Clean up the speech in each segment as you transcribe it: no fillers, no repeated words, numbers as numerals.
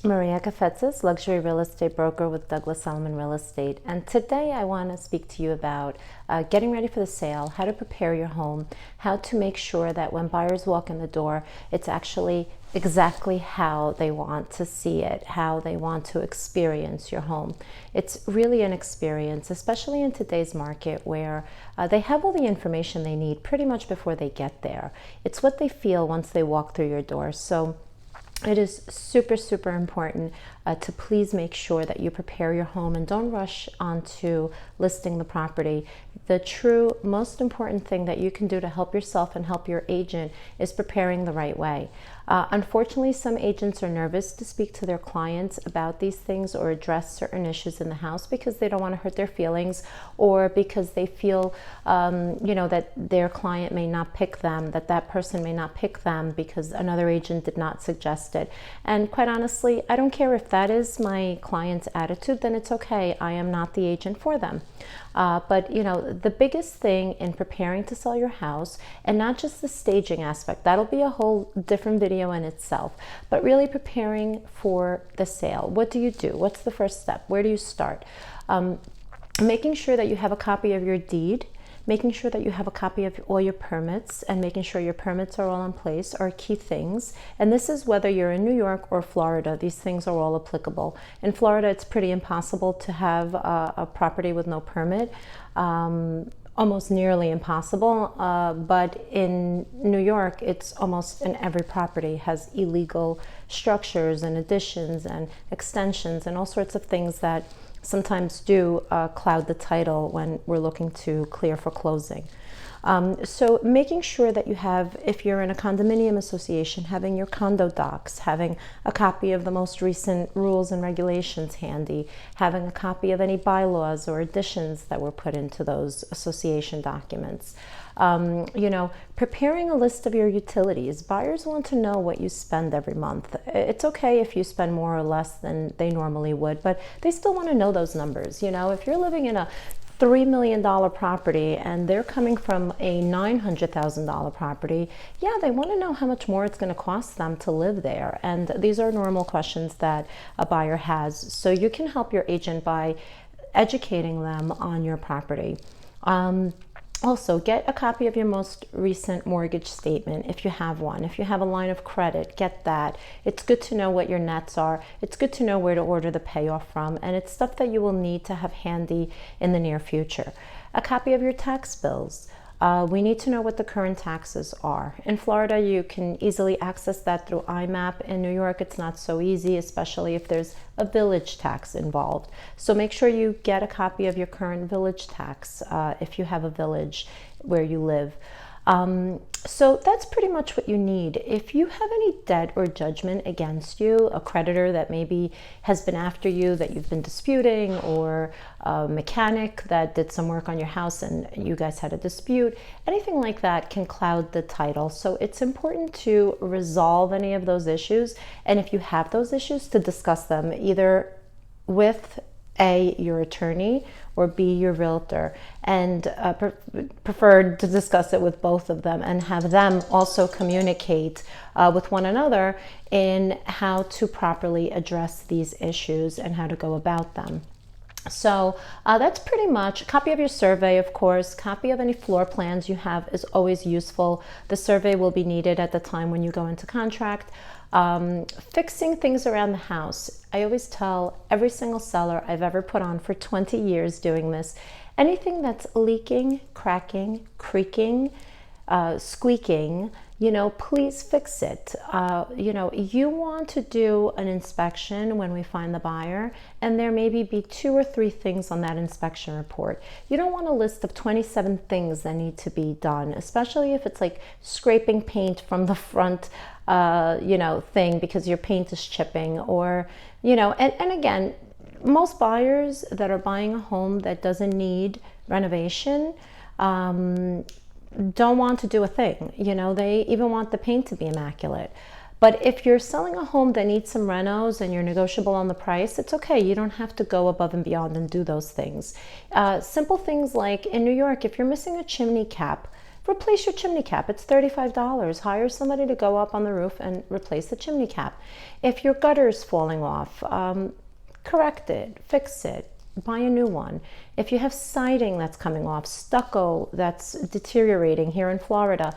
Maria Kafetzis, luxury real estate broker with 𝒞𝐿𝐻𝑀𝒮 Real Estate. And today I want to speak to you about getting ready for the sale, how to prepare your home, how to make sure that when buyers walk in the door, it's actually exactly how they want to see it, how they want to experience your home. It's really an experience, especially in today's market where they have all the information they need pretty much before they get there. It's what they feel once they walk through your door. So it is super, super important to please make sure that you prepare your home and don't rush onto listing the property. The true most important thing that you can do to help yourself and help your agent is preparing the right way. Unfortunately, some agents are nervous to speak to their clients about these things or address certain issues in the house because they don't want to hurt their feelings, or because they feel, that their client may not pick them, that person may not pick them because another agent did not suggest it. And quite honestly, I don't care if that is my client's attitude, then it's okay. I am not the agent for them. But the biggest thing in preparing to sell your house, and not just the staging aspect, that'll be a whole different video in itself, but really preparing for the sale. What do you do? What's the first step? Where do you start? Making sure that you have a copy of your deed, making sure that you have a copy of all your permits, and making sure your permits are all in place are key things. And this is whether you're in New York or Florida. These things are all applicable. In Florida, it's pretty impossible to have a property with no permit. Almost nearly impossible, but in New York, it's almost in every property has illegal structures and additions and extensions and all sorts of things that sometimes do cloud the title when we're looking to clear for closing. So making sure that you have, if you're in a condominium association, having your condo docs, having a copy of the most recent rules and regulations handy, having a copy of any bylaws or additions that were put into those association documents. Preparing a list of your utilities. Buyers want to know what you spend every month. It's okay if you spend more or less than they normally would, but they still want to know those numbers. If you're living in a $3 million property and they're coming from a $900,000 property, yeah, they want to know how much more it's going to cost them to live there. And these are normal questions that a buyer has. So you can help your agent by educating them on your property. Also, get a copy of your most recent mortgage statement if you have one. If you have a line of credit, get that. It's good to know what your nets are. It's good to know where to order the payoff from, and it's stuff that you will need to have handy in the near future. A copy of your tax bills. We need to know what the current taxes are. In Florida, you can easily access that through IMAP. In New York, it's not so easy, especially if there's a village tax involved. So make sure you get a copy of your current village tax if you have a village where you live. So that's pretty much what you need. If you have any debt or judgment against you, a creditor that maybe has been after you that you've been disputing, or a mechanic that did some work on your house and you guys had a dispute, anything like that can cloud the title. So it's important to resolve any of those issues. And if you have those issues, to discuss them either with A, your attorney, or B, your realtor, and preferred to discuss it with both of them and have them also communicate with one another in how to properly address these issues and how to go about them. So that's pretty much. Copy of your survey, of course. Copy of any floor plans you have is always useful. The survey will be needed at the time when you go into contract. Fixing things around the house. I always tell every single seller I've ever put on for 20 years doing this, anything that's leaking, cracking, creaking, squeaking, please fix it. You want to do an inspection when we find the buyer, and there maybe be 2 or 3 things on that inspection report. You don't want a list of 27 things that need to be done, especially if it's like scraping paint from the front thing because your paint is chipping, or, and again, most buyers that are buying a home that doesn't need renovation, don't want to do a thing. They even want the paint to be immaculate. But if you're selling a home that needs some renos and you're negotiable on the price, it's okay. You don't have to go above and beyond and do those things. Simple things like in New York, if you're missing a chimney cap replace your chimney cap. It's $35. Hire somebody to go up on the roof and replace the chimney cap. If your gutter is falling off, correct it, fix it, buy a new one. If you have siding that's coming off, stucco that's deteriorating here in Florida,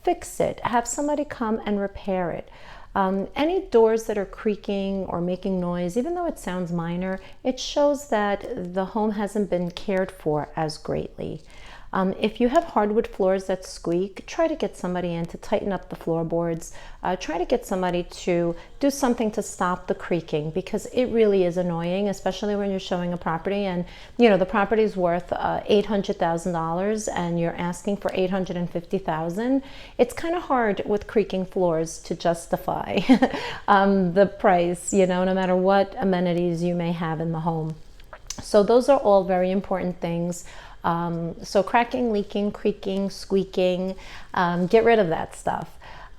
fix it. Have somebody come and repair it. Any doors that are creaking or making noise, even though it sounds minor, it shows that the home hasn't been cared for as greatly. If you have hardwood floors that squeak, try to get somebody in to tighten up the floorboards. Try to get somebody to do something to stop the creaking, because it really is annoying, especially when you're showing a property and the property is worth $800,000 and you're asking for $850,000. It's kind of hard with creaking floors to justify the price, no matter what amenities you may have in the home. So those are all very important things. So cracking, leaking, creaking, squeaking, get rid of that stuff.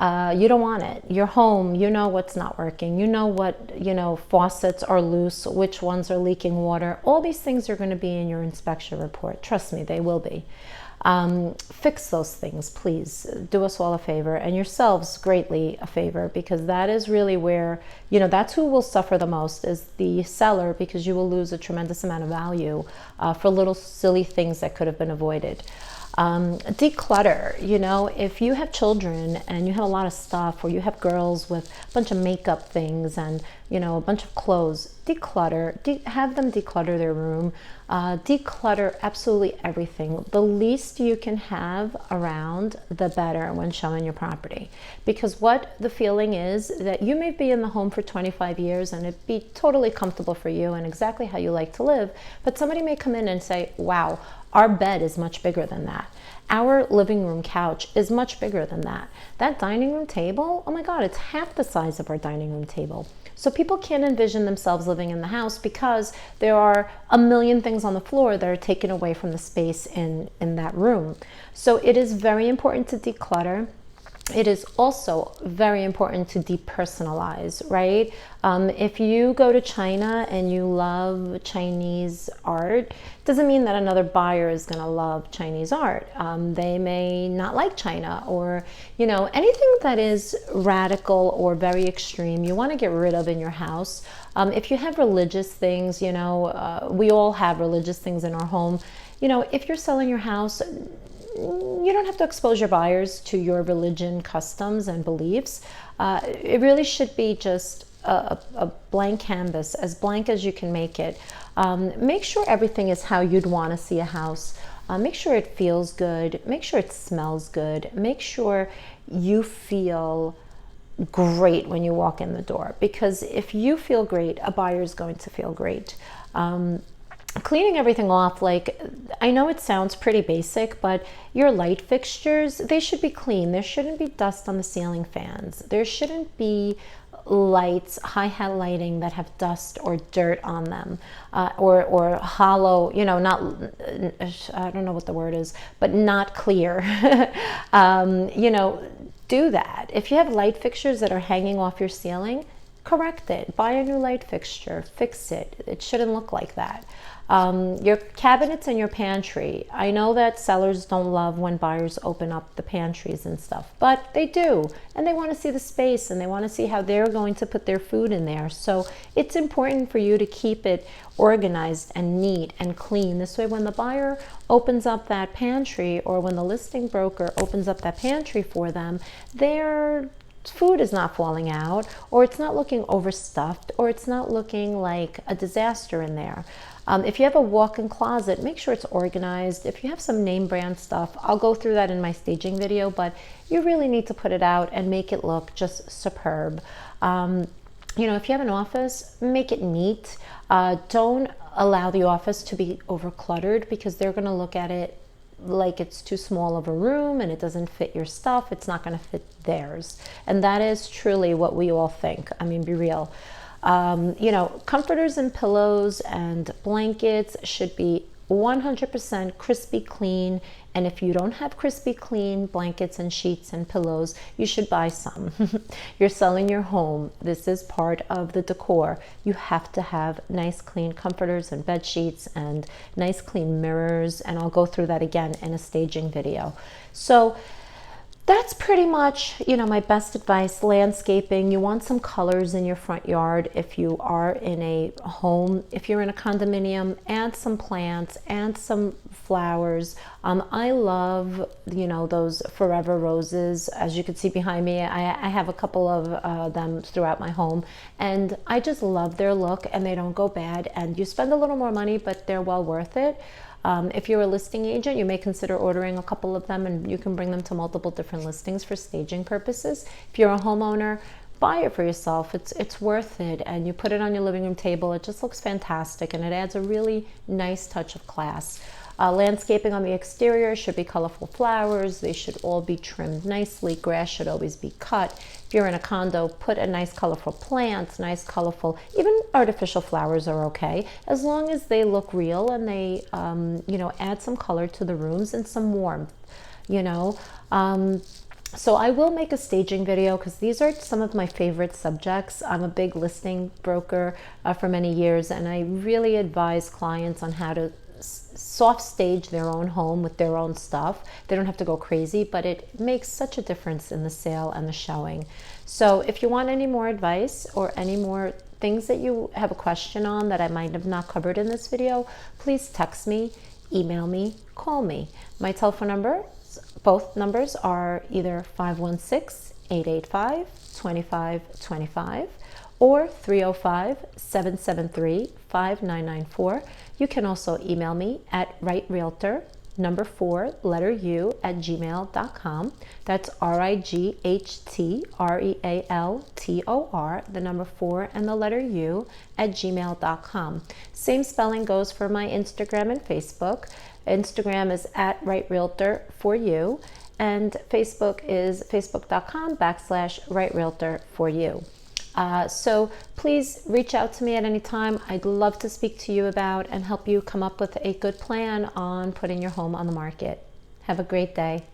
You don't want it. Your home, you know what's not working. You know what, faucets are loose, which ones are leaking water. All these things are going to be in your inspection report. Trust me, they will be. Fix those things, please. Do us all a favor, and yourselves greatly a favor, because that is really where, that's who will suffer the most, is the seller, because you will lose a tremendous amount of value for little silly things that could have been avoided. Declutter, if you have children and you have a lot of stuff, or you have girls with a bunch of makeup things and a bunch of clothes, declutter, have them declutter their room, declutter absolutely everything. The least you can have around, the better when showing your property, because what the feeling is that you may be in the home for 25 years and it'd be totally comfortable for you and exactly how you like to live, but somebody may come in and say, wow, our bed is much bigger than that. Our living room couch is much bigger than that. That dining room table, oh my God, it's half the size of our dining room table. So people can't envision themselves living in the house because there are a million things on the floor that are taken away from the space in that room. So it is very important to declutter. It is also very important to depersonalize, right? If you go to China and you love Chinese art, doesn't mean that another buyer is going to love Chinese art. They may not like China, or anything that is radical or very extreme, you want to get rid of in your house. If you have religious things, we all have religious things in our home. If you're selling your house, you don't have to expose your buyers to your religion, customs, and beliefs. It really should be just a blank canvas, as blank as you can make it. Make sure everything is how you'd want to see a house. Make sure it feels good. Make sure it smells good. Make sure you feel great when you walk in the door, because if you feel great, a buyer is going to feel great. Cleaning everything off, like, I know it sounds pretty basic, but your light fixtures, they should be clean. There shouldn't be dust on the ceiling fans. There shouldn't be lights, high-hat lighting that have dust or dirt on them, or hollow, not, I don't know what the word is, but not clear. Do that. If you have light fixtures that are hanging off your ceiling, correct it. Buy a new light fixture. Fix it. It shouldn't look like that. Your cabinets and your pantry. I know that sellers don't love when buyers open up the pantries and stuff, but they do. And they want to see the space, and they want to see how they're going to put their food in there. So it's important for you to keep it organized and neat and clean. This way, when the buyer opens up that pantry, or when the listing broker opens up that pantry for them, their food is not falling out, or it's not looking overstuffed, or it's not looking like a disaster in there. If you have a walk-in closet, make sure it's organized. If you have some name brand stuff, I'll go through that in my staging video, but you really need to put it out and make it look just superb. If you have an office, make it neat. Don't allow the office to be overcluttered, because they're going to look at it like it's too small of a room and it doesn't fit your stuff. It's not going to fit theirs. And that is truly what we all think. I mean, be real. Comforters and pillows and blankets should be 100% crispy clean. And if you don't have crispy clean blankets and sheets and pillows, you should buy some. You're selling your home. This is part of the decor. You have to have nice clean comforters and bed sheets and nice clean mirrors, and I'll go through that again in a staging video. So that's pretty much, you know, my best advice. Landscaping, you want some colors in your front yard. If you are in a home, if you're in a condominium, add some plants and some flowers. I love, you know, those forever roses. As you can see behind me, I have a couple of them throughout my home, and I just love their look, and they don't go bad, and you spend a little more money, but they're well worth it. If you're a listing agent, you may consider ordering a couple of them, and you can bring them to multiple different listings for staging purposes. If you're a homeowner, buy it for yourself. It's worth it, and you put it on your living room table. It just looks fantastic, and it adds a really nice touch of class. Landscaping on the exterior should be colorful flowers. They should all be trimmed nicely. Grass should always be cut. If you're in a condo, put a nice colorful plant, nice colorful, even artificial flowers are okay, as long as they look real and they, you know, add some color to the rooms and some warmth, you know. So I will make a staging video because these are some of my favorite subjects. I'm a big listing broker for many years, and I really advise clients on how to soft stage their own home with their own stuff. They don't have to go crazy, but it makes such a difference in the sale and the showing. So if you want any more advice or any more things that you have a question on that I might have not covered in this video, please text me, email me, call me. My telephone number, both numbers are either 516-885-2525 or 305-773-5994. You can also email me at rightrealtor4u@gmail.com. That's RIGHTREALTOR, the number 4 and the letter U @gmail.com. Same spelling goes for my Instagram and Facebook. Instagram is at rightrealtor4u, and Facebook is facebook.com/rightrealtor4u. So please reach out to me at any time. I'd love to speak to you about and help you come up with a good plan on putting your home on the market. Have a great day.